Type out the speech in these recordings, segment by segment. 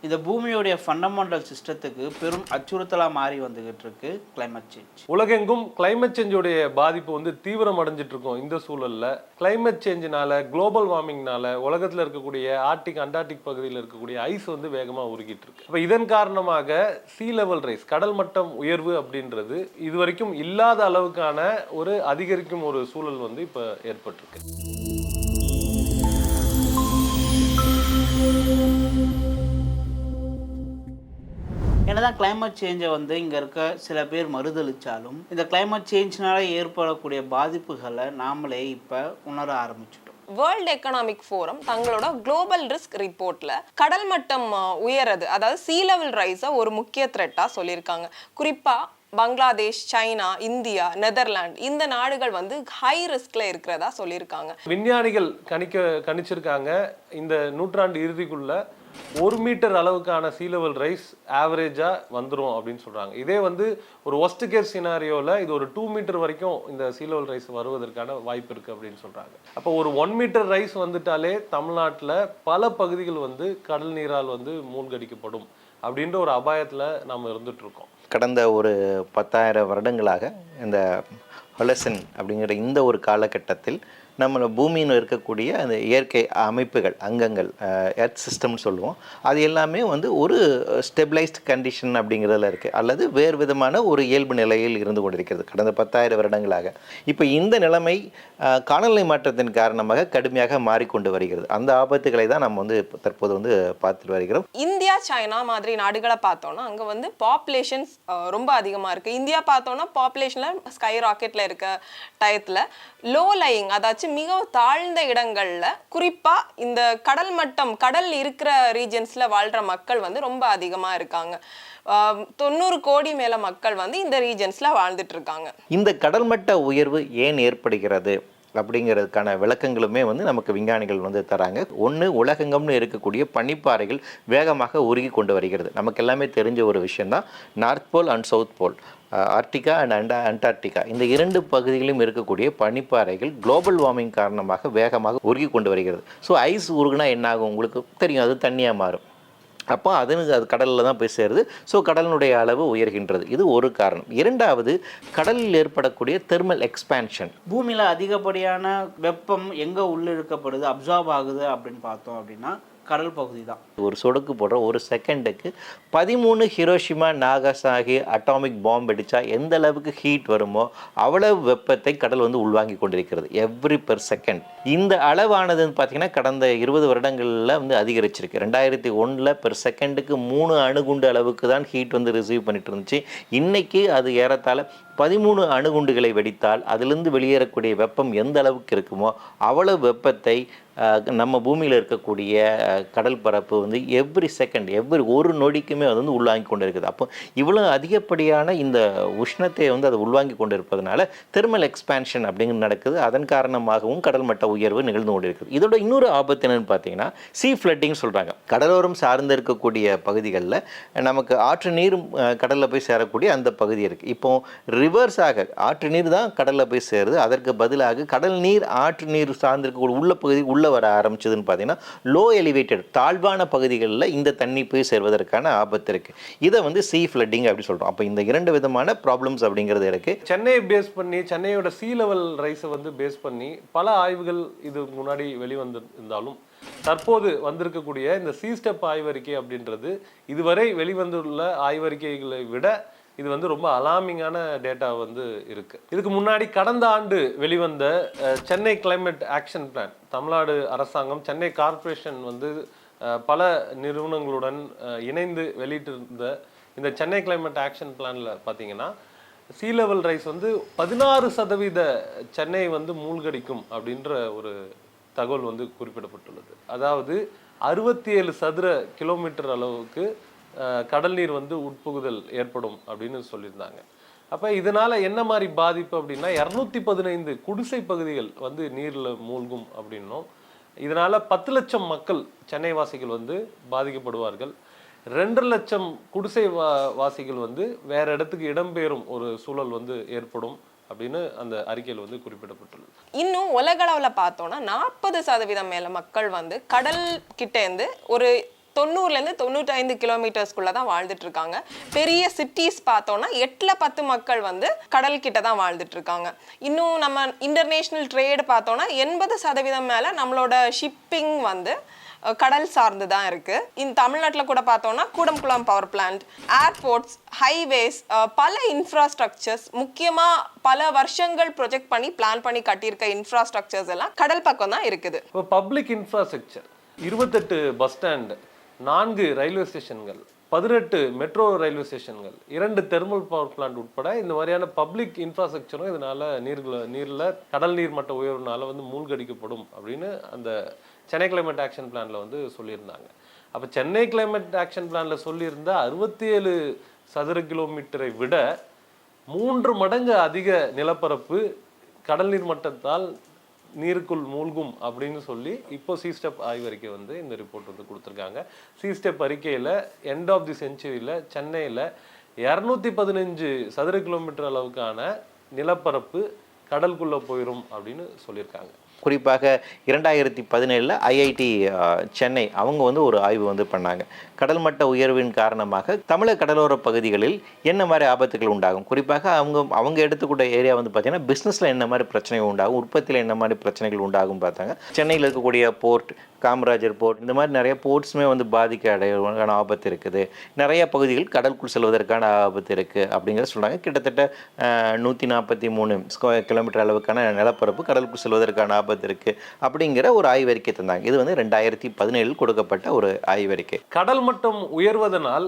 இந்த பூமியோடைய ஃபண்டமெண்டல் சிஸ்டத்துக்கு பெரும் அச்சுறுத்தலாக மாறி வந்துகிட்டு இருக்கு கிளைமேட் சேஞ்ச். உலகெங்கும் கிளைமேட் சேஞ்சுடைய பாதிப்பு வந்து தீவிரம் அடைஞ்சிட்டு இருக்கும். இந்த சூழல்ல கிளைமேட் சேஞ்சினால, குளோபல் வார்மிங்னால உலகத்தில் இருக்கக்கூடிய ஆர்டிக் அண்டார்டிக் பகுதியில் இருக்கக்கூடிய ஐஸ் வந்து வேகமாக உருகிட்டு இருக்கு. இப்போ இதன் காரணமாக சீ லெவல் ரைஸ், கடல் மட்டம் உயர்வு அப்படின்றது இதுவரைக்கும் இல்லாத அளவுக்கான ஒரு அதிகரிக்கும் ஒரு சூழல் வந்து இப்போ ஏற்பட்டிருக்கு. என்னதான் கிளைமேட் சேஞ்சை வந்து இங்கே இருக்க சில பேர் மறுதளித்தாலும் இந்த கிளைமேட் சேஞ்சினால ஏற்படக்கூடிய பாதிப்புகளை நாமளே இப்போ உணர ஆரம்பிச்சிட்டோம். வேர்ல்ட் எக்கனாமிக் ஃபோரம் தங்களோட குளோபல் ரிஸ்க் ரிப்போர்ட்ல கடல் மட்டம் உயரது, அதாவது சீ லெவல் ரைஸை ஒரு முக்கிய த்ரெட்டா சொல்லியிருக்காங்க. குறிப்பா பங்களாதேஷ், சைனா, இந்தியா, நெதர்லாந்து இந்த நாடுகள் வந்து ஹை ரிஸ்க்ல இருக்கிறதா சொல்லியிருக்காங்க. விஞ்ஞானிகள் கணிச்சிருக்காங்க இந்த நூற்றாண்டு இறுதிக்குள்ள 1 மீட்டர் அளவுக்கான சீ லெவல் ரைஸ் ஆவரேஜா வந்துடும் அப்படின்னு சொல்றாங்க. இதே வந்து ஒரு ஒஸ்ட் கேஸ் சினாரியோல இது ஒரு 2 மீட்டர் வரைக்கும் இந்த சீ லெவல் ரைஸ் வருவதற்கான வாய்ப்பு இருக்கு அப்படின்னு சொல்றாங்க. அப்போ ஒரு 1 மீட்டர் ரைஸ் வந்துட்டாலே தமிழ்நாட்டில் பல பகுதிகள் வந்து கடல் நீரால் வந்து மூழ்கடிக்கப்படும் அப்படின்ற ஒரு அபாயத்துல நாம் இருந்துட்டு இருக்கோம். கடந்த ஒரு 10,000 வருடங்களாக இந்த ஹொலசன் அப்படிங்கிற இந்த ஒரு காலகட்டத்தில் நம்ம பூமியில் இருக்கக்கூடிய அந்த இயற்கை அமைப்புகள், அங்கங்கள், எர்த் சிஸ்டம்னு சொல்லுவோம், அது எல்லாமே வந்து ஒரு ஸ்டெபிளைஸ்ட் கண்டிஷன் அப்படிங்கிறதுல இருக்குது, அல்லது வேறு விதமான ஒரு இயல்பு நிலையில் இருந்து கொண்டிருக்கிறது கடந்த 10,000 வருடங்களாக. இப்போ இந்த நிலைமை காலநிலை மாற்றத்தின் காரணமாக கடுமையாக மாறிக்கொண்டு வருகிறது. அந்த ஆபத்துகளை தான் நம்ம வந்து தற்போது வந்து பார்த்துட்டு வருகிறோம். இந்தியா, சைனா மாதிரி நாடுகளை பார்த்தோம்னா அங்கே வந்து பாப்புலேஷன்ஸ் ரொம்ப அதிகமாக இருக்குது. இந்தியா பார்த்தோம்னா பாப்புலேஷனில் ஸ்கை ராக்கெட்டில் இருக்க டயத்தில் லோ லையிங், அதாச்சும் மிகவும் தாழ்ந்த இடங்கள்ல, குறிப்பா இந்த கடல் மட்டம், கடல் இருக்கிற ரீஜன்ஸ்ல வாழ்ற மக்கள் வந்து ரொம்ப அதிகமா இருக்காங்க. 90 கோடி மேல மக்கள் வந்து இந்த ரீஜன்ஸ்ல வாழ்ந்துட்டு இருக்காங்க. இந்த கடல் மட்ட உயர்வு ஏன் ஏற்படுகிறது அப்படிங்கிறதுக்கான விளக்கங்களுமே வந்து நமக்கு விஞ்ஞானிகள் வந்து தராங்க. ஒன்று, உலகெங்கம்னு இருக்கக்கூடிய பனிப்பாறைகள் வேகமாக உருகி கொண்டு வருகிறது. நமக்கு எல்லாமே தெரிஞ்ச ஒரு விஷயம்தான். North pole and south pole, Arctica and Antarctica, இந்த 2 பகுதிகளிலும் இருக்கக்கூடிய பனிப்பாறைகள் குளோபல் வார்மிங் காரணமாக வேகமாக உருகி கொண்டு வருகிறது. ஸோ ஐஸ் உருகுனா என்ன ஆகும் உங்களுக்கு தெரியும், அது தண்ணியாக மாறும். அப்போ அது கடலில் தான் போய் சேருது. ஸோ கடலினுடைய அளவு உயர்கின்றது. இது ஒரு காரணம். இரண்டாவது, கடலில் ஏற்படக்கூடிய தெர்மல் எக்ஸ்பேன்ஷன். பூமியில் அதிகப்படியான வெப்பம் எங்கே உள்ளிழுக்கப்படுது, அப்சார்ப் ஆகுது அப்படின்னு பார்த்தோம் அப்படின்னா கடல் பகுதி தான். ஒரு சொடுக்கு போடுற ஒரு செகண்டுக்கு 13 ஹிரோஷிமா நாகசாகி அட்டாமிக் பாம்பு அடித்தா எந்த அளவுக்கு ஹீட் வருமோ அவ்வளவு வெப்பத்தை கடல் வந்து உள்வாங்கி கொண்டிருக்கிறது எவ்ரி பெர் செகண்ட். இந்த அளவானதுன்னு பார்த்தீங்கன்னா கடந்த 20 வருடங்களில் வந்து அதிகரிச்சிருக்கு. 2001 பெர் செகண்டுக்கு 3 அணுகுண்டு அளவுக்கு தான் ஹீட் வந்து ரிசீவ் பண்ணிட்டு இருந்துச்சு. இன்னைக்கு அது ஏறத்தாழ 13 அணுகுண்டுகளை வெடித்தால் அதிலிருந்து வெளியேறக்கூடிய வெப்பம் எந்த அளவுக்கு இருக்குமோ அவ்வளவு வெப்பத்தை நம்ம பூமியில் இருக்கக்கூடிய கடல் பரப்பு வந்து எவ்ரி செகண்ட், ஒரு நொடிக்குமே அது வந்து உள்வாங்கி கொண்டு இருக்குது. அப்போ இவ்வளோ அதிகப்படியான இந்த உஷ்ணத்தை வந்து அது உள்வாங்கி கொண்டு இருப்பதனால தெர்மல் எக்ஸ்பேன்ஷன் அப்படிங்கிறது நடக்குது. அதன் காரணமாகவும் கடல் மட்ட உயர்வு நிகழ்ந்து கொண்டு இருக்குது. இதோட இன்னொரு ஆபத்து என்னன்னு பார்த்தீங்கன்னா சீ ஃப்ளட்டிங் சொல்கிறாங்க. கடலோரம் சார்ந்து இருக்கக்கூடிய பகுதிகளில் நமக்கு ஆற்று நீர் கடலில் போய் சேரக்கூடிய அந்த பகுதி இருக்குது. இப்போ ரிவர்ஸாக ஆற்று நீர் தான் கடலில் போய் சேருது. அதற்கு பதிலாக கடல் நீர் ஆற்று நீர் சார்ந்திருக்கக்கூடிய உள்ள பகுதி உள்ளே வர ஆரம்பிச்சதுன்னு பார்த்தீங்கன்னா லோ எலிவேட்டட், தாழ்வான பகுதிகளில் இந்த தண்ணி போய் சேர்வதற்கான ஆபத்து இருக்குது. இதை வந்து சீ ஃப்ளட்டிங் அப்படி சொல்கிறோம். அப்போ இந்த 2 விதமான ப்ராப்ளம்ஸ் அப்படிங்கிறது இருக்குது. சென்னையை பேஸ் பண்ணி, சென்னையோட சீ லெவல் ரைஸை வந்து பேஸ் பண்ணி பல ஆய்வுகள் இது முன்னாடி வெளிவந்திருந்தாலும் தற்போது வந்திருக்கக்கூடிய இந்த சீ ஸ்டெப் ஆய்வறிக்கை அப்படின்றது இதுவரை வெளிவந்துள்ள ஆய்வறிக்கைகளை விட இது வந்து ரொம்ப அலார்மிங்கான டேட்டா வந்து இருக்கு. இதுக்கு முன்னாடி கடந்த ஆண்டு வெளிவந்த Chennai climate action plan, Tamil Nadu அரசாங்கம், சென்னை கார்ப்பரேஷன் வந்து பல நிறுவனங்களுடன் இணைந்து வெளியிட்டிருந்த இந்த சென்னை கிளைமேட் ஆக்ஷன் பிளான்ல பார்த்தீங்கன்னா சீ லெவல் ரைஸ் வந்து 16% சென்னை வந்து மூழ்கடிக்கும் அப்படின்ற ஒரு தகவல் வந்து குறிப்பிடப்பட்டுள்ளது. அதாவது 67 சதுர கிலோமீட்டர் அளவுக்கு கடல் நீர் வந்து உட்புகுதல் ஏற்படும் அப்படின்னு சொல்லியிருந்தாங்க. அப்போ இதனால என்ன மாதிரி பாதிப்பு அப்படின்னா 215 குடிசை பகுதிகள் வந்து நீரில் மூழ்கும் அப்படின்னும், இதனால 10 லட்சம் மக்கள் சென்னை வாசிகள் வந்து பாதிக்கப்படுவார்கள். 2 லட்சம் குடிசை வாசிகள் வந்து வேற இடத்துக்கு இடம்பெயரும் ஒரு சூழல் வந்து ஏற்படும் அப்படின்னு அந்த அறிக்கையில் வந்து குறிப்பிடப்பட்டுள்ளது. இன்னும் உலகளவில் பார்த்தோம்னா 40% மேல மக்கள் வந்து கடல் கிட்ட இருந்து ஒரு 90லேருந்து 95 கிலோமீட்டர்ஸ்குள்ள தான் வாழ்ந்துட்டு இருக்காங்க. பெரிய சிட்டிஸ் பார்த்தோம்னா 8-10 மக்கள் வந்து கடல் கிட்ட தான் வாழ்ந்துட்டு இருக்காங்க. இன்னும் நம்ம இன்டர்நேஷனல் ட்ரேட் பார்த்தோம்னா 80% மேல நம்மளோட ஷிப்பிங் வந்து கடல் சார்ந்து தான் இருக்கு. இந்த தமிழ்நாட்டில் கூட பார்த்தோம்னா கூடம்குளம் பவர் பிளான்ட், ஏர்போர்ட்ஸ், ஹைவேஸ், பல இன்ஃப்ராஸ்ட்ரக்சர்ஸ், முக்கியமாக பல வருஷங்கள் ப்ரொஜெக்ட் பண்ணி பிளான் பண்ணி கட்டியிருக்க இன்ஃப்ராஸ்ட்ரக்சர்ஸ் எல்லாம் கடல் பக்கம் தான் இருக்குது. இப்போ public infrastructure 28 bus stand, 4 railway ஸ்டேஷன்கள், 18 மெட்ரோ ரயில்வே ஸ்டேஷன்கள், 2 தெர்மல் பவர் பிளான்ட் உட்பட இந்த மாதிரியான பப்ளிக் இன்ஃப்ராஸ்ட்ரக்சரும் இதனால நீரில் கடல் நீர் மட்ட உயர்வுனால வந்து மூழ்கடிக்கப்படும் அப்படின்னு அந்த சென்னை கிளைமேட் ஆக்ஷன் பிளான்ல வந்து சொல்லியிருந்தாங்க. அப்போ சென்னை கிளைமேட் ஆக்ஷன் பிளான்ல சொல்லியிருந்த 67 சதுர கிலோமீட்டரை விட 3 மடங்கு அதிக நிலப்பரப்பு கடல் நீர் மட்டத்தால் நீருக்குள் மூழ்கும் அப்படின்னு சொல்லி இப்போ சீஸ்டெப் ஆய்வறிக்கை வந்து இந்த ரிப்போர்ட் வந்து கொடுத்துருக்காங்க. சீஸ்டெப் அறிக்கையில் எண்ட் ஆஃப் தி செஞ்சுரியில் சென்னையில் 215 சதுர கிலோமீட்டர் அளவுக்கான நிலப்பரப்பு கடலுக்குள்ளே போயிடும் அப்படின்னு சொல்லியிருக்காங்க. குறிப்பாக 2017 ஐஐடி சென்னை அவங்க வந்து ஒரு ஆய்வு வந்து பண்ணாங்க. கடல் மட்ட உயர்வின் காரணமாக தமிழக கடலோர பகுதிகளில் என்ன மாதிரி ஆபத்துகள் உண்டாகும், குறிப்பாக அவங்க எடுத்துக்கூட ஏரியா வந்து பார்த்தீங்கன்னா பிஸ்னஸில் என்ன மாதிரி பிரச்சனைகள் உண்டாகும், உற்பத்தியில் என்ன மாதிரி பிரச்சனைகள் உண்டாகும் பார்த்தாங்க. சென்னையில் இருக்கக்கூடிய போர்ட், காமராஜர் போர்ட், இந்த மாதிரி நிறைய போர்ட்ஸுமே வந்து பாதிக்க அடைவதற்கான ஆபத்து இருக்குது. நிறைய பகுதிகள் கடலுக்குள் செல்வதற்கான ஆபத்து இருக்குது அப்படிங்கிறத சொல்கிறாங்க. கிட்டத்தட்ட 143 கிலோமீட்டர் அளவுக்கான நிலப்பரப்பு கடலுக்குள் செல்வதற்கான ஆபத்து இருக்குது அப்படிங்கிற ஒரு ஆய்வறிக்கை தந்தாங்க. இது வந்து 2017 கொடுக்கப்பட்ட ஒரு ஆய்வறிக்கை. கடல் மட்டம் உயர்வதனால்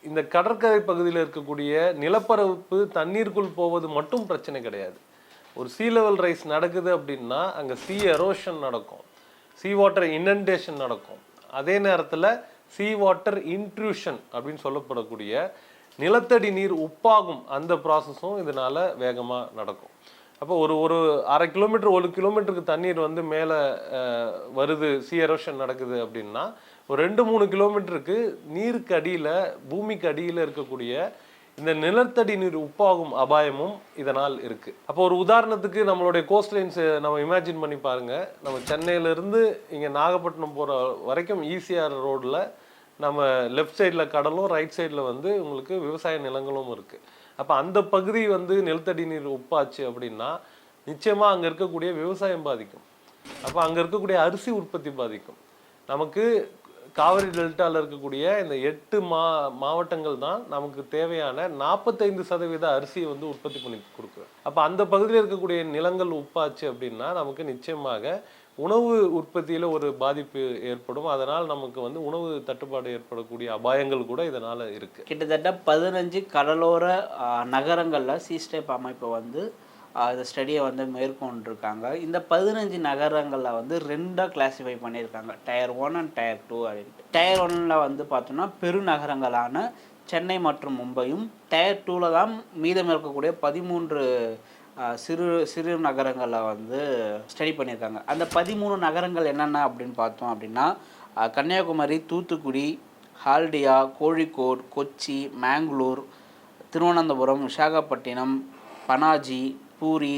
இந்த கடற்கரை பகுதியில் இருக்கக்கூடிய நிலப்பரப்பு தண்ணீருக்குள் போவது மட்டும் பிரச்சனை கிடையாது. ஒரு சீ லெவல் ரைஸ் நடக்குது அப்படின்னா அங்கே சீ எரோஷன் நடக்கும், சீ வாட்டர் இனண்டேஷன் நடக்கும். அதே நேரத்தில் சீ வாட்டர் இன்ட்ரூஷன் அப்படின்னு சொல்லப்படக்கூடிய நிலத்தடி நீர் உப்பாகும் அந்த ப்ராசஸும் இதனால வேகமாக நடக்கும். அப்போ ஒரு 1/2 கிலோமீட்டர் 1 கிலோமீட்டருக்கு தண்ணீர் வந்து மேலே வருது, சீ எரோஷன் நடக்குது அப்படின்னா ஒரு 2-3 கிலோமீட்டருக்கு நீருக்கு அடியில், பூமிக்கு அடியில் இருக்கக்கூடிய இந்த நிலத்தடி நீர் உப்பாகும் அபாயமும் இதனால் இருக்கு. அப்போ ஒரு உதாரணத்துக்கு நம்மளுடைய கோஸ்ட் லைன்ஸ் நம்ம இமேஜின் பண்ணி பாருங்க. நம்ம சென்னையிலேருந்து இங்கே நாகப்பட்டினம் போகிற வரைக்கும் ஈசிஆர் ரோடில் நம்ம லெஃப்ட் சைடில் கடலும், ரைட் சைடில் வந்து உங்களுக்கு விவசாய நிலங்களும் இருக்குது. அப்போ அந்த பகுதி வந்து நிலத்தடி நீர் உப்பாச்சு அப்படின்னா நிச்சயமாக அங்கே இருக்கக்கூடிய விவசாயம் பாதிக்கும். அப்போ அங்கே இருக்கக்கூடிய அரிசி உற்பத்தி பாதிக்கும். நமக்கு காவிரி டெல்டாவில் இருக்கக்கூடிய இந்த 8 மாவட்டங்கள் தான் நமக்கு தேவையான 45% அரிசியை வந்து உற்பத்தி பண்ணி கொடுக்குது. அப்போ அந்த பகுதியில் இருக்கக்கூடிய நிலங்கள் உப்பாச்சு அப்படின்னா நமக்கு நிச்சயமாக உணவு உற்பத்தியில் ஒரு பாதிப்பு ஏற்படும். அதனால் நமக்கு வந்து உணவு தட்டுப்பாடு ஏற்படக்கூடிய அபாயங்கள் கூட இதனால் இருக்குது. கிட்டத்தட்ட 15 கடலோர நகரங்களில் சீஸ்டெப் அமைப்பை வந்து இந்த ஸ்டடியை வந்து மேற்கொண்டிருக்காங்க. இந்த 15 நகரங்களில் வந்து 2 கிளாஸிஃபை பண்ணியிருக்காங்க, Tier 1 and Tier 2 அப்படின்ட்டு. Tier 1 வந்து பார்த்தோம்னா பெருநகரங்களான சென்னை மற்றும் மும்பையும், Tier 2 தான் மீதம் இருக்கக்கூடிய 13 சிறு நகரங்களில் வந்து ஸ்டடி பண்ணியிருக்காங்க. அந்த 13 நகரங்கள் என்னென்ன அப்படின்னு பார்த்தோம் அப்படின்னா கன்னியாகுமரி, தூத்துக்குடி, ஹால்டியா, கோழிக்கோடு, கொச்சி, மேங்களூர், திருவனந்தபுரம், விசாகப்பட்டினம், பனாஜி, பூரி,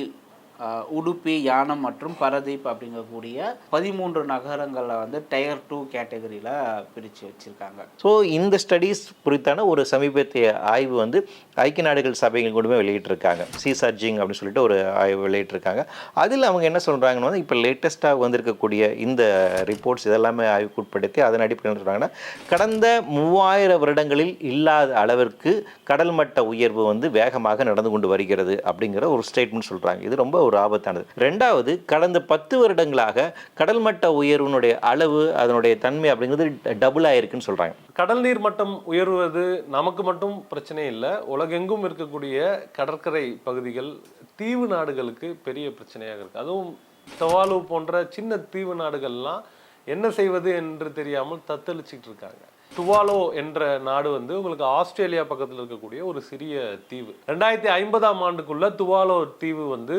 உடுப்பி, யானம் மற்றும் பரதீப் அப்படிங்கக்கூடிய 13 நகரங்களில் வந்து Tier 2 கேட்டகரியில் பிரித்து வச்சுருக்காங்க. ஸோ இந்த ஸ்டடீஸ் குறித்தான ஒரு சமீபத்திய ஆய்வு வந்து ஐக்கிய நாடுகள் சபைகள் கூடவே வெளியிட்டிருக்காங்க. சீசார்ஜிங் அப்படின்னு சொல்லிட்டு ஒரு ஆய்வு வெளியிட்டிருக்காங்க. அதில் அவங்க என்ன சொல்கிறாங்கன்னா, இப்போ லேட்டஸ்ட்டாக வந்திருக்கக்கூடிய இந்த ரிப்போர்ட்ஸ் இதெல்லாமே ஆய்வுக்குட்படுத்தி அதன் அடிப்படையில் என்ன சொல்கிறாங்கன்னா, கடந்த 3000 வருடங்களில் இல்லாத அளவிற்கு கடல் மட்ட உயர்வு வந்து வேகமாக நடந்து கொண்டு வருகிறது அப்படிங்கிற ஒரு ஸ்டேட்மெண்ட் சொல்கிறாங்க. இது ரொம்ப ஒரு ஆபத்தானது. 2வது, கடந்த 10 வருடங்களாக கடல் மட்ட உயர்வினுடைய அளவு, அதனுடைய தன்மை அப்படிங்கிறது டபுள் ஆயிருக்குன்னு சொல்றாங்க. கடல் நீர் மட்டம் உயர்வது நமக்கு மட்டும் பிரச்சனை இல்லை, உலகெங்கும் இருக்கக்கூடிய கடற்கரை பகுதிகள், தீவு நாடுகளுக்கு பெரிய பிரச்சனையாக இருக்கு. அதுவும் தவாலு போன்ற சின்ன தீவு நாடுகள்லாம் என்ன செய்வது என்று தெரியாமல் தத்தளிச்சுட்டு இருக்காங்க. டுவாலோ என்ற நாடு வந்து உங்களுக்கு ஆஸ்திரேலியா பக்கத்தில் இருக்கக்கூடிய ஒரு சிறிய தீவு. 2050ஆம் ஆண்டுக்குள்ள டுவாலோ தீவு வந்து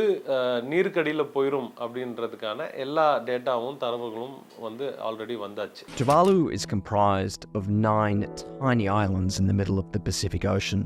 நீருக்கடியில் போயிடும் அப்படின்றதுக்கான எல்லா டேட்டாவும் தரவுகளும் வந்து ஆல்ரெடி வந்தாச்சு. Tuvalu is comprised of 9 tiny islands in the middle of the Pacific Ocean,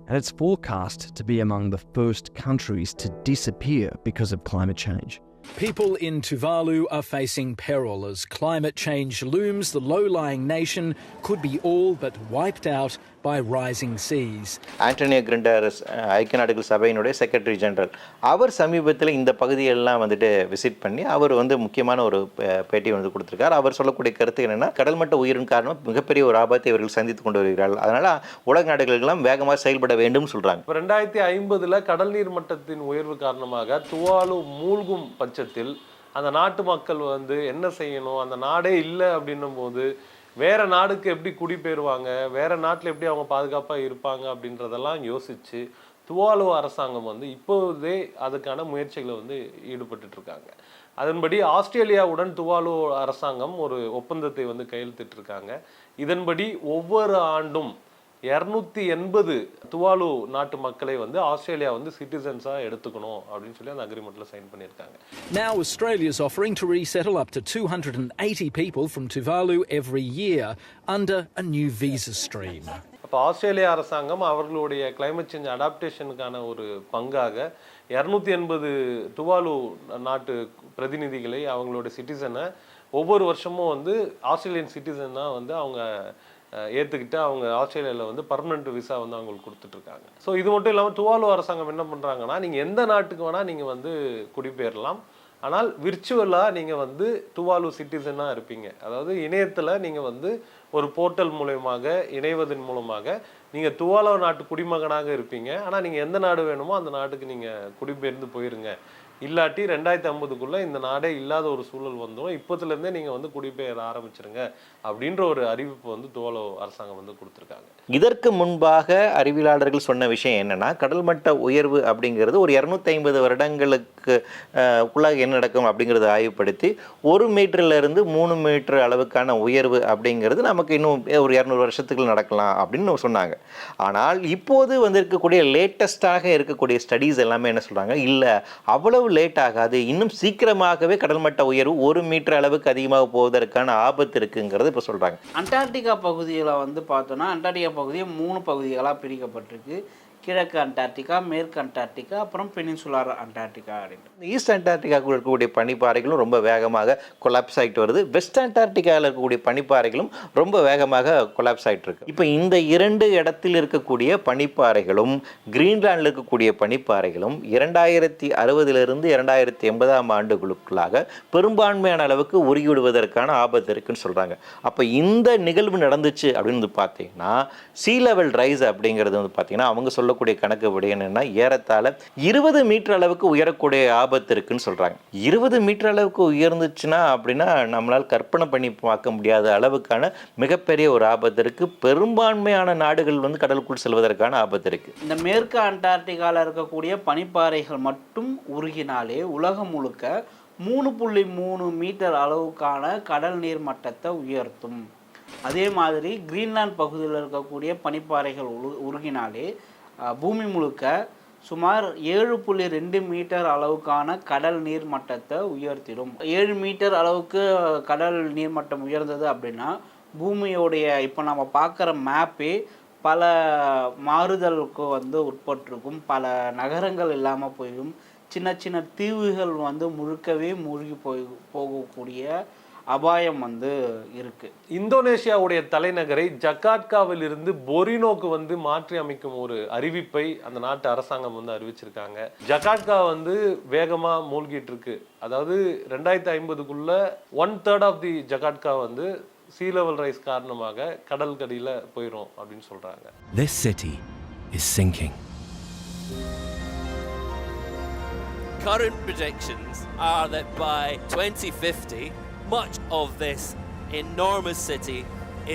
and it's forecast to be among the first countries to disappear because of climate change. People in Tuvalu are facing peril as climate change looms. The low-lying nation could be all but wiped out by rising seas. Antonio Guterres ஐக்கிய நாடுகள் சபையினுடைய secretary general அவர் சமீபத்தில் இந்த பகுதியெல்லாம் வந்துட்டு visit பண்ணி அவர் வந்து முக்கியமான ஒரு பேட்டி வந்து கொடுத்துருக்கார். அவர் சொல்லக்கூடிய கருத்து என்னென்னா, கடல்மட்ட உயிரின் காரணம் மிகப்பெரிய ஒரு ஆபத்தை இவர்கள் சந்தித்து கொண்டு வருகிறார்கள். அதனால் உலக நாடுகளெல்லாம் வேகமாக செயல்பட வேண்டும் சொல்கிறாங்க. 2050 கடல் நீர் மட்டத்தின் உயர்வு காரணமாக துவாலு மூழ்கும் பட்சத்தில் அந்த நாட்டு மக்கள் வந்து என்ன செய்யணும், அந்த நாடே இல்லை அப்படின்னும் போது வேற நாடுக்கு எப்படி குடிபெயருவாங்க, வேற நாட்டில் எப்படி அவங்க பாதுகாப்பாக இருப்பாங்க அப்படின்றதெல்லாம் யோசிச்சு துவாலு அரசாங்கம் வந்து இப்போதே அதுக்கான முயற்சிகளை வந்து ஈடுபட்டு இருக்காங்க. அதன்படி ஆஸ்திரேலியாவுடன் துவாலு அரசாங்கம் ஒரு ஒப்பந்தத்தை வந்து கையெழுத்திட்டிருக்காங்க. இதன்படி ஒவ்வொரு ஆண்டும் 280 துவாலு நாட்டு மக்களை வந்து ஆஸ்திரேலியா வந்து சிட்டிசன்ஸா எடுத்துக்கணும் அப்படின்னு சொல்லி அந்த அக்ரிமெண்ட்ல சைன் பண்ணியிருக்காங்க. Now Australia is offering to resettle up to 280 people from Tuvalu every year under a new visa stream. அப்போ ஆஸ்திரேலியா அரசாங்கம் அவர்களுடைய கிளைமேட் சேஞ்ச் அடாப்டேஷனுக்கான ஒரு பங்காக 280 துவாலு நாட்டு பிரதிநிதிகளை அவங்களோட சிட்டிசனை ஒவ்வொரு வருஷமும் வந்து ஆஸ்திரேலியன் சிட்டிசனாக வந்து அவங்க ஏற்றுக்கிட்டு அவங்க ஆஸ்திரேலியாவில் வந்து பர்மனெண்ட் விசா வந்து அவங்களுக்கு கொடுத்துட்ருக்காங்க. ஸோ இது மட்டும் இல்லாமல் துவாலு அரசாங்கம் என்ன பண்ணுறாங்கன்னா, நீங்கள் எந்த நாட்டுக்கு வேணால் நீங்கள் வந்து குடிபெயரலாம், ஆனால் விர்ச்சுவலாக நீங்கள் வந்து துவாலு சிட்டிசனாக இருப்பீங்க. அதாவது இணையத்தில் நீங்கள் வந்து ஒரு போர்ட்டல் மூலயமாக இணைவதன் மூலமாக நீங்கள் துவாலு நாட்டு குடிமகனாக இருப்பீங்க. ஆனால் நீங்கள் எந்த நாடு வேணுமோ அந்த நாட்டுக்கு நீங்கள் குடிபெயர்ந்து போயிருங்க. இல்லாட்டி 2050 இந்த நாடே இல்லாத ஒரு சூழல் வந்துடும், இப்போதுலேருந்தே நீங்கள் வந்து குடிபெயர ஆரம்பிச்சிருங்க அப்படின்ற ஒரு அறிவிப்பு வந்து துவாலு அரசாங்கம் வந்து கொடுத்துருக்காங்க. இதற்கு முன்பாக அறிவியலாளர்கள் சொன்ன விஷயம் என்னன்னா, கடல் மட்ட உயர்வு அப்படிங்கிறது ஒரு 250 வருடங்களுக்கு உள்ளாக என்ன நடக்கும் அப்படிங்கிறத ஆய்வுப்படுத்தி 1 மீட்டர்லேருந்து 3 மீட்டர் அளவுக்கான உயர்வு அப்படிங்கிறது நமக்கு இன்னும் ஒரு 200 வருஷத்துக்கு நடக்கலாம் அப்படின்னு சொன்னாங்க. ஆனால் இப்போது வந்திருக்கக்கூடிய லேட்டஸ்டாக இருக்கக்கூடிய ஸ்டடீஸ் எல்லாமே என்ன சொல்கிறாங்க, இல்லை அவ்வளவு லேட் ஆகாது, இன்னும் சீக்கிரமாகவே கடல் மட்ட உயர்வு 1 மீட்டர் அளவுக்கு அதிகமாக போவதற்கான ஆபத்து இருக்குங்கிறது இப்போ சொல்கிறாங்க. அண்டார்டிகா பகுதியில் வந்து பார்த்தோன்னா, அண்டார்டிகா பகுதியை 3 பகுதிகளாக பிரிக்கப்பட்டிருக்கு. கிழக்கு அண்டார்டிகா, மேற்கு அண்டார்டிகா, அப்புறம் பெனின்சுலார் அண்டார்டிகா அப்படின்ட்டு. ஈஸ்ட் அண்டார்டிகாவுக்குள்ள இருக்கக்கூடிய பனிப்பாறைகளும் ரொம்ப வேகமாக கொலாப்ஸ் ஆகிட்டு வருது. வெஸ்ட் அண்டார்டிகாவில் இருக்கக்கூடிய பனிப்பாறைகளும் ரொம்ப வேகமாக கொலாப்ஸ் ஆகிட்டு இருக்கு. இப்போ இந்த 2 இடத்தில் இருக்கக்கூடிய பனிப்பாறைகளும் கிரீன்லாண்டில் இருக்கக்கூடிய பனிப்பாறைகளும் 2060 2080 ஆண்டுகளுக்குள்ளாக பெரும்பான்மையான அளவுக்கு உருகிவிடுவதற்கான ஆபத்து இருக்குன்னு சொல்கிறாங்க. அப்போ இந்த நிகழ்வு நடந்துச்சு அப்படின்னு வந்து பார்த்தீங்கன்னா, சீ லெவல் ரைஸ் அப்படிங்கிறது வந்து பார்த்தீங்கன்னா அவங்க சொல்லக்கூடிய கணக்கு படி என்னன்னா, ஏறத்தாழ 20 மீட்டர் அளவுக்கு உயரக்கூடிய ஆபத்து இருக்குன்னு சொல்றாங்க. 20 மீட்டர் அளவுக்கு உயர்ந்துச்சுன்னா அப்படின்னா நம்மளால் கற்பனை பண்ணி பார்க்க முடியாத அளவுக்கான மிகப்பெரிய ஒரு ஆபத்து இருக்கு. பெரும்பான்மையான நாடுகள் வந்து கடலுக்குள் செல்வதற்கான ஆபத்து இருக்கு. இந்த மேற்கு அண்டார்டிகாவில் இருக்கக்கூடிய பனிப்பாறைகள் மட்டும் உருகினாலே உலகம் முழுக்க 3.3 மீட்டர் அளவுக்கான கடல் நீர் மட்டத்தை உயர்த்தும். அதே மாதிரி கிரீன்லாந்து பகுதியில் இருக்கக்கூடிய பனிப்பாறைகள் உருகினாலே பூமி முழுக்க சுமார் 7.2 மீட்டர் அளவுக்கான கடல் நீர் மட்டத்தை உயர்த்திடும். 7 மீட்டர் அளவுக்கு கடல் நீர்மட்டம் உயர்ந்தது அப்படின்னா பூமியோடைய இப்போ நம்ம பார்க்குற மேப்பே பல மாறுதலுக்கு வந்து உட்பட்டிருக்கும். பல நகரங்கள் இல்லாமல் போயிடும். சின்ன சின்ன தீவுகள் வந்து முழுக்கவே மூழ்கி போகக்கூடிய அபாயம் வந்து இருக்கு. இந்தோனேஷியாவுடைய தலைநகரை ஜகார்த்தாவில் இருந்து பொரினோக்கு வந்து மாற்றி அமைக்கும் ஒரு அறிவிப்பை அந்த நாட்டு அரசாங்கம் வந்து அறிவிச்சிருக்காங்க. ஜகார்த்தா வந்து வேகமா மூழ்கிட்டு இருக்கு. அதாவது 2050 1/3 ஆஃப் தி ஜகார்த்தா வந்து சீ லெவல் ரைஸ் காரணமாக கடல் கடியில போயிடும் அப்படின்னு சொல்றாங்க. This city is sinking. Current predictions are that by 2050 much of this enormous city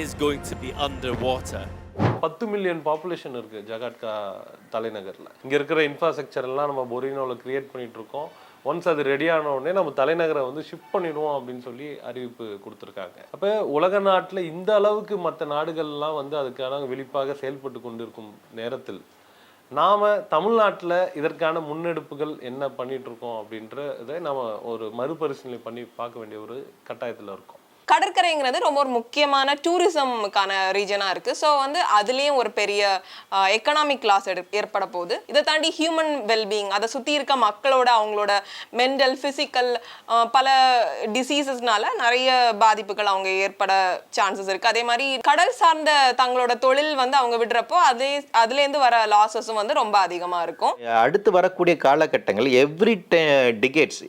is going to be underwater. 10 million population இருக்கு ஜகார்த்தா தலைநகர்ல. இங்க இருக்கிற இன்ஃப்ராஸ்ட்ரக்சர் எல்லாம் நம்ம பொரினோவில் கிரியேட் பண்ணிட்டு இருக்கோம். ஒன்ஸ் அது ரெடியான உடனே நம்ம தலைநகரை வந்து ஷிஃப்ட் பண்ணிடுவோம் அப்படின்னு சொல்லி அறிவிப்பு கொடுத்துருக்காங்க. அப்போ உலக நாட்டில் இந்த அளவுக்கு மற்ற நாடுகள்லாம் வந்து அதுக்கான விழிப்பாக செயல்பட்டு கொண்டிருக்கும் நேரத்தில் நாம் தமிழ்நாட்டில் இதற்கான முன்னெடுப்புகள் என்ன பண்ணிட்டு இருக்கோம் அப்படின்றதை நம்ம ஒரு மறுபரிசீலனை பண்ணி பார்க்க வேண்டிய ஒரு கட்டாயத்தில் இருக்கோம். கடற்கரைங்கிறது ரொம்ப ஒரு முக்கியமான டூரிசம்க்கான ரீஜனாக இருக்குது. ஸோ வந்து அதுலேயும் ஒரு பெரிய எக்கனாமிக் லாஸ் ஏற்பட போகுது. இதை தாண்டி ஹியூமன் வெல்பீயிங், அதை சுற்றி இருக்க மக்களோட அவங்களோட மென்டல் ஃபிசிக்கல் பல டிசீசஸ்னால நிறைய பாதிப்புகள் அவங்க ஏற்பட சான்சஸ் இருக்குது. அதே மாதிரி கடல் சார்ந்த தங்களோட தொழில் வந்து அவங்க விடுறப்போ அதுலேருந்து வர லாஸஸும் வந்து ரொம்ப அதிகமாக இருக்கும். அடுத்து வரக்கூடிய காலகட்டங்கள் எவ்ரி டிகேட்ஸ்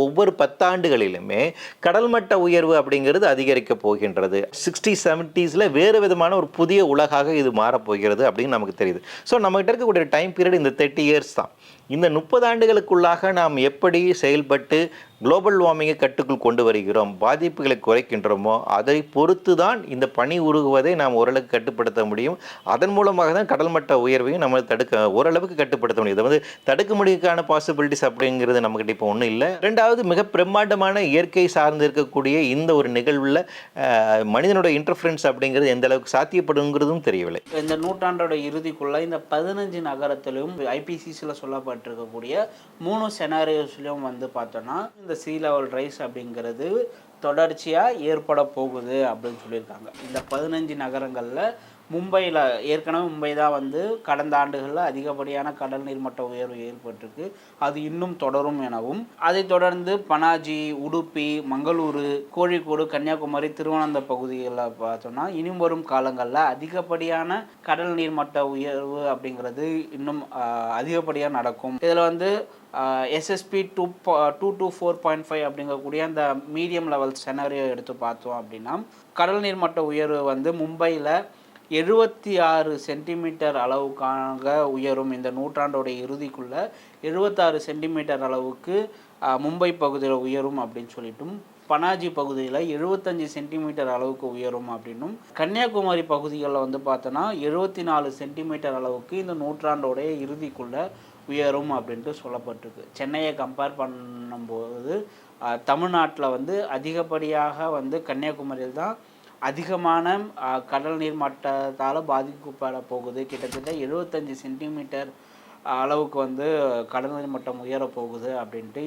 ஒவ்வொரு 10 ஆண்டுகளிலுமே கடல் மட்ட உயர்வு அப்படிங்கிறது அதிகரிக்க போகின்றது. 60s 70s வேறு விதமான ஒரு புதிய உலகாக இது மாறப்போகிறது அப்படின்னு நமக்கு தெரியுது. ஸோ நம்மகிட்ட இருக்கக்கூடிய டைம் பீரியட் இந்த 30 years தான். இந்த 30 ஆண்டுகளுக்குள்ளாக நாம் எப்படி செயல்பட்டு குளோபல் வார்மிங்கை கட்டுக்குள் கொண்டு வருகிறோம், பாதிப்புகளை குறைக்கின்றோமோ அதை பொறுத்து தான் இந்த பனி உருகுவதை நாம் ஓரளவுக்கு கட்டுப்படுத்த முடியும். அதன் மூலமாக தான் கடல் மட்ட உயர்வையும் நம்ம ஓரளவுக்கு கட்டுப்படுத்த முடியும். இதை வந்து தடுக்க முடியாத பாசிபிலிட்டிஸ் அப்படிங்கிறது நம்மகிட்ட இப்போ ஒன்றும் இல்லை. ரெண்டாவது, மிக பிரம்மாண்டமான இயற்கை சார்ந்து இருக்கக்கூடிய இந்த ஒரு நிகழ்வில் மனிதனோட இன்டர்ஃபரன்ஸ் அப்படிங்கிறது எந்த அளவுக்கு சாத்தியப்படுங்கிறதும் தெரியவில்லை. இந்த நூற்றாண்டோட இறுதிக்குள்ள இந்த 15 நகரத்திலும் ஐபிசிசியில் சொல்லப்பட்டிருக்கக்கூடிய 3 செனாரியோஸ்லையும் வந்து பார்த்தோன்னா இந்த சீ லெவல் ரைஸ் அப்படிங்கிறது தொடர்ச்சியாக ஏற்பட போகுது அப்படின்னு சொல்லியிருக்காங்க. இந்த 15 நகரங்களில் மும்பையில் ஏற்கனவே மும்பை தான் வந்து கடந்த ஆண்டுகளில் அதிகப்படியான கடல் நீர்மட்ட உயர்வு ஏற்பட்டிருக்கு. அது இன்னும் தொடரும் எனவும், அதை தொடர்ந்து பனாஜி, உடுப்பி, மங்களூரு, கோழிக்கோடு, கன்னியாகுமரி, திருவனந்தபுரம் பகுதிகளில் பார்த்தோம்னா இனி வரும் காலங்களில் அதிகப்படியான கடல் நீர்மட்ட உயர்வு அப்படிங்கிறது இன்னும் அதிகப்படியாக நடக்கும். இதில் வந்து SSP 2 to 4.5 அப்படிங்கக்கூடிய அந்த மீடியம் லெவல் செனாரியோ எடுத்து பார்த்தோம் அப்படின்னா கடல் நீர்மட்ட உயர்வு வந்து மும்பையில் 76 சென்டிமீட்டர் அளவுக்காக உயரும். இந்த நூற்றாண்டோட இறுதிக்குள்ளே 76 சென்டிமீட்டர் அளவுக்கு மும்பை பகுதியில் உயரும் அப்படின்னு சொல்லிட்டும், பனாஜி பகுதியில் 75 சென்டிமீட்டர் அளவுக்கு உயரும் அப்படின்னும், கன்னியாகுமரி பகுதிகளில் வந்து பார்த்தோன்னா 74 சென்டிமீட்டர் அளவுக்கு இந்த நூற்றாண்டோட இறுதிக்குள்ளே உயரும் அப்படின்ட்டு சொல்லப்பட்டிருக்கு. சென்னையை கம்பேர் பண்ணும்போது தமிழ்நாட்டில் வந்து அதிகப்படியாக வந்து கன்னியாகுமரியில் தான் அதிகமான கடல் நீர் மட்டத்தால் பாதிக்கப்பட போகுது. கிட்டத்தட்ட 75 சென்டிமீட்டர் அளவுக்கு வந்து கடல் நீர் மட்டம் உயரப்போகுது அப்படின்ட்டு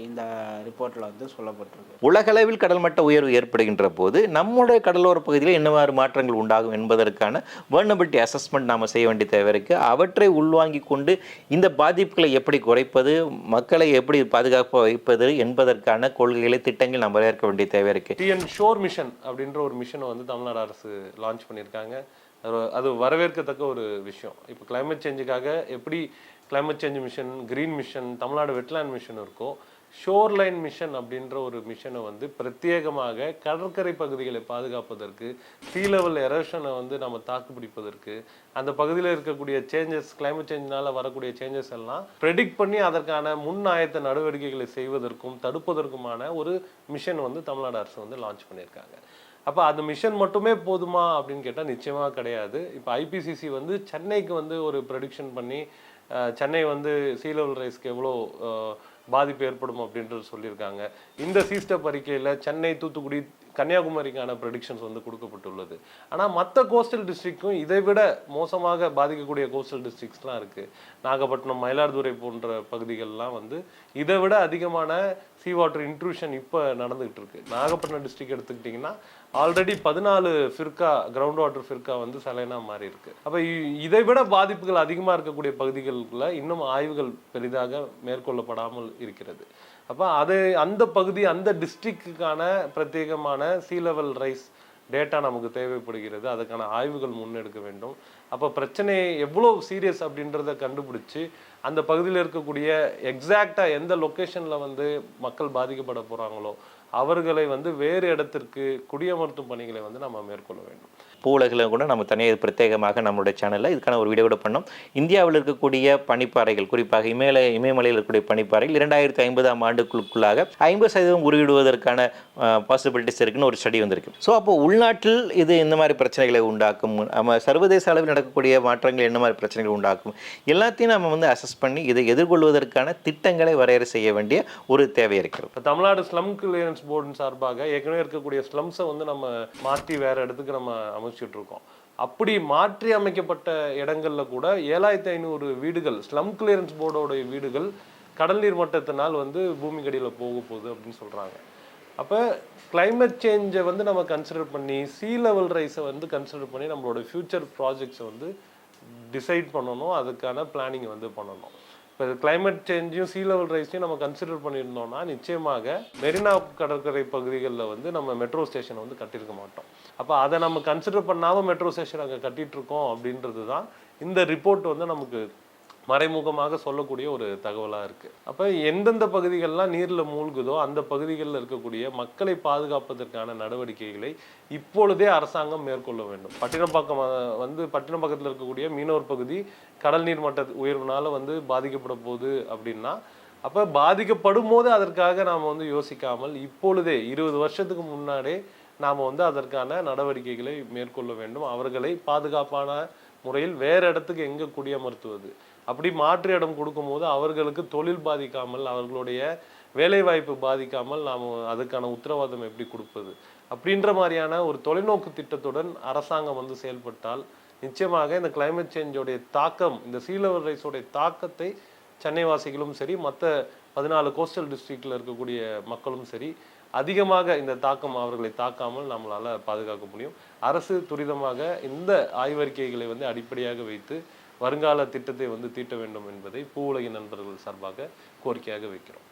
இந்த ரிப்போர்ட்டில் வந்து சொல்லப்பட்டிருக்கு. உலகளவில் கடல் மட்ட உயர்வு ஏற்படுகின்ற போது நம்முடைய கடலோர பகுதியில் என்னவாறு மாற்றங்கள் உண்டாகும் என்பதற்கான வர்னபிலிட்டி அசஸ்மெண்ட் நாம் செய்ய வேண்டிய தேவை இருக்குது. அவற்றை உள்வாங்கி கொண்டு இந்த பாதிப்புகளை எப்படி குறைப்பது, மக்களை எப்படி பாதுகாப்பாக வைப்பது என்பதற்கான கொள்கைகளை, திட்டங்கள் நம்ம ஏற்க வேண்டிய தேவை இருக்குது. டிஎன் ஷோர் மிஷன் அப்படின்ற ஒரு மிஷனை வந்து தமிழ்நாடு அரசு லான்ச் பண்ணியிருக்காங்க. அது வரவேற்கத்தக்க ஒரு விஷயம். இப்போ கிளைமேட் சேஞ்சுக்காக எப்படி climate change mission, green mission, Tamil Nadu wetland mission இருக்கோ, ஷோர் லைன் மிஷன் அப்படின்ற ஒரு மிஷனை வந்து பிரத்யேகமாக கடற்கரை பகுதிகளை பாதுகாப்பதற்கு, சீ லெவல் எரோஷனை வந்து நம்ம தாக்குப்பிடிப்பதற்கு, அந்த பகுதியில் இருக்கக்கூடிய சேஞ்சஸ், கிளைமேட் சேஞ்சினால் வரக்கூடிய சேஞ்சஸ் எல்லாம் ப்ரெடிக்ட் பண்ணி அதற்கான முன் ஆயத்த நடவடிக்கைகளை செய்வதற்கும் தடுப்பதற்குமான ஒரு மிஷன் வந்து தமிழ்நாடு அரசு வந்து லான்ச் பண்ணியிருக்காங்க. அப்போ அந்த மிஷன் மட்டுமே போதுமா அப்படின்னு கேட்டால் நிச்சயமாக கிடையாது. இப்போ ஐபிசிசி வந்து சென்னைக்கு வந்து ஒரு ப்ரெடிக்ஷன் பண்ணி சென்னை வந்து சீ லெவல் ரைஸ்க்கு எவ்வளோ பாதிப்பு ஏற்படும் அப்படின்றது சொல்லியிருக்காங்க. இந்த சீஸ்டப் அறிக்கையில் சென்னை, தூத்துக்குடி, கன்னியாகுமரிக்கான ப்ரெடிக்ஷன்ஸ் வந்து கொடுக்கப்பட்டுள்ளது. ஆனால் மற்ற கோஸ்டல் டிஸ்ட்ரிக்ட்டும் இதை விட மோசமாக பாதிக்கக்கூடிய கோஸ்டல் டிஸ்ட்ரிக்ஸ்லாம் இருக்குது. நாகப்பட்டினம், மயிலாடுதுறை போன்ற பகுதிகள்லாம் வந்து இதை விட அதிகமான சீ வாட்டர் இன்ட்ரூஷன் இப்போ நடந்துகிட்டு இருக்கு. நாகப்பட்டினம் டிஸ்ட்ரிக்ட் எடுத்துக்கிட்டிங்கன்னா already 14 firka, ground water firka வந்து சலைனாக மாறி இருக்கு. அப்போ இதை விட பாதிப்புகள் அதிகமாக இருக்கக்கூடிய பகுதிகளுக்குள்ள இன்னும் ஆய்வுகள் பெரிதாக மேற்கொள்ளப்படாமல் இருக்கிறது. அப்போ அந்த பகுதி, அந்த டிஸ்ட்ரிக்டுக்கான பிரத்யேகமான சீ லெவல் ரைஸ் டேட்டா நமக்கு தேவைப்படுகிறது. அதுக்கான ஆய்வுகள் முன்னெடுக்க வேண்டும். அப்போ பிரச்சனை எவ்வளோ சீரியஸ் அப்படின்றத கண்டுபிடிச்சி அந்த பகுதியில் இருக்கக்கூடிய எக்ஸாக்டாக எந்த லொக்கேஷனில் வந்து மக்கள் பாதிக்கப்பட போகிறாங்களோ அவர்களை வந்து வேறு இடத்திற்கு குடியமர்த்தும் பணிகளை வந்து நம்ம மேற்கொள்ள வேண்டும். பூவுலகில் கூட நம்ம தனியாக பிரத்யேகமாக நம்மளுடைய சேனலில் இதுக்கான ஒரு வீடியோ கூட பண்ணோம். இந்தியாவில் இருக்கக்கூடிய பனிப்பாறைகள், குறிப்பாக இமயமலையில் இருக்கக்கூடிய பனிப்பாறைகள் 2050ஆம் ஆண்டுக்குள்ளாக 50% உருவிடுவதற்கான பாசிபிலிட்டிஸ் இருக்குன்னு ஒரு ஸ்டடி வந்திருக்கு. ஸோ அப்போ உள்நாட்டில் இது இந்த மாதிரி பிரச்சனைகளை உண்டாக்கும், நம்ம சர்வதேச அளவில் நடக்கக்கூடிய மாற்றங்கள் என்ன மாதிரி பிரச்சனைகள் உண்டாக்கும், எல்லாத்தையும் நம்ம வந்து அசஸ் பண்ணி இதை எதிர்கொள்வதற்கான திட்டங்களை வரையறை செய்ய வேண்டிய ஒரு தேவை இருக்கிறது. தமிழ்நாடு ஸ்லம் கிளியரன்ஸ் போர்டின் சார்பாக ஏற்கனவே இருக்கக்கூடிய ஸ்லம்ஸை வந்து நம்ம மாற்றி வேற இடத்துக்கு நம்ம அமைச்சிட்டு இருக்கோம். அப்படி மாற்றி அமைக்கப்பட்ட இடங்கள்ல கூட 7500 வீடுகள், ஸ்லம் கிளியரன்ஸ் போர்டோட வீடுகள் கடல் நீர் மட்டத்தினால் வந்து பூமிக்கடியில் போக போகுது அப்படின்னு சொல்றாங்க. அப்போ climate சேஞ்சை வந்து நம்ம கன்சிடர் பண்ணி sea level ரைஸை வந்து கன்சிடர் பண்ணி நம்மளோட ஃபியூச்சர் ப்ராஜெக்ட்ஸை வந்து டிசைட் பண்ணணும், அதுக்கான பிளானிங் வந்து பண்ணணும். இப்போ climate சேஞ்சையும் sea level ரைஸையும் நம்ம கன்சிடர் பண்ணியிருந்தோம்னா நிச்சயமாக மெரினா கடற்கரை பகுதிகளில் வந்து நம்ம மெட்ரோ ஸ்டேஷனை வந்து கட்டியிருக்க மாட்டோம். அப்போ அதை நம்ம கன்சிடர் பண்ணாமல் மெட்ரோ ஸ்டேஷன் அங்கே கட்டிட்டு இருக்கோம் அப்படின்றது தான் இந்த ரிப்போர்ட் வந்து நமக்கு மறைமுகமாக சொல்லக்கூடிய ஒரு தகவலாக இருக்குது. அப்போ எந்தெந்த பகுதிகளெலாம் நீரில் மூழ்குதோ அந்த பகுதிகளில் இருக்கக்கூடிய மக்களை பாதுகாப்பதற்கான நடவடிக்கைகளை இப்பொழுதே அரசாங்கம் மேற்கொள்ள வேண்டும். பட்டினப்பாக்கத்தில் இருக்கக்கூடிய மீனவர் பகுதி கடல் நீர் மட்ட உயர்வுனால வந்து பாதிக்கப்பட போகுது அப்படின்னா, அப்போ பாதிக்கப்படும் போது அதற்காக நாம் வந்து யோசிக்காமல் இப்பொழுதே 20 வருஷத்துக்கு முன்னாடியே நாம் வந்து அதற்கான நடவடிக்கைகளை மேற்கொள்ள வேண்டும். அவர்களை பாதுகாப்பான முறையில் வேறு இடத்துக்கு எங்கே குடியமர்த்துவது, அப்படி மாற்று இடம் கொடுக்கும்போது அவர்களுக்கு தொழில் பாதிக்காமல், அவர்களுடைய வேலைவாய்ப்பு பாதிக்காமல் நாம் அதுக்கான உத்தரவாதம் எப்படி கொடுப்பது அப்படின்ற மாதிரியான ஒரு தொலைநோக்கு திட்டத்துடன் அரசாங்கம் வந்து செயல்பட்டால் நிச்சயமாக இந்த climate சேஞ்சோடைய தாக்கம், இந்த sea level ரைஸோடைய தாக்கத்தை சென்னை வாசிகளும் சரி, மற்ற 14 கோஸ்டல் டிஸ்ட்ரிக்டில் இருக்கக்கூடிய மக்களும் சரி, அதிகமாக இந்த தாக்கம் அவர்களை தாக்காமல் நம்மளால் பாதுகாக்க முடியும். அரசு துரிதமாக இந்த ஆய்வறிக்கைகளை வந்து அடிப்படையாக வைத்து வருங்கால திட்டத்தை வந்து தீட்ட வேண்டும் என்பதை பூவுலகின் நண்பர்கள் சார்பாக கோரிக்கையாக வைக்கிறோம்.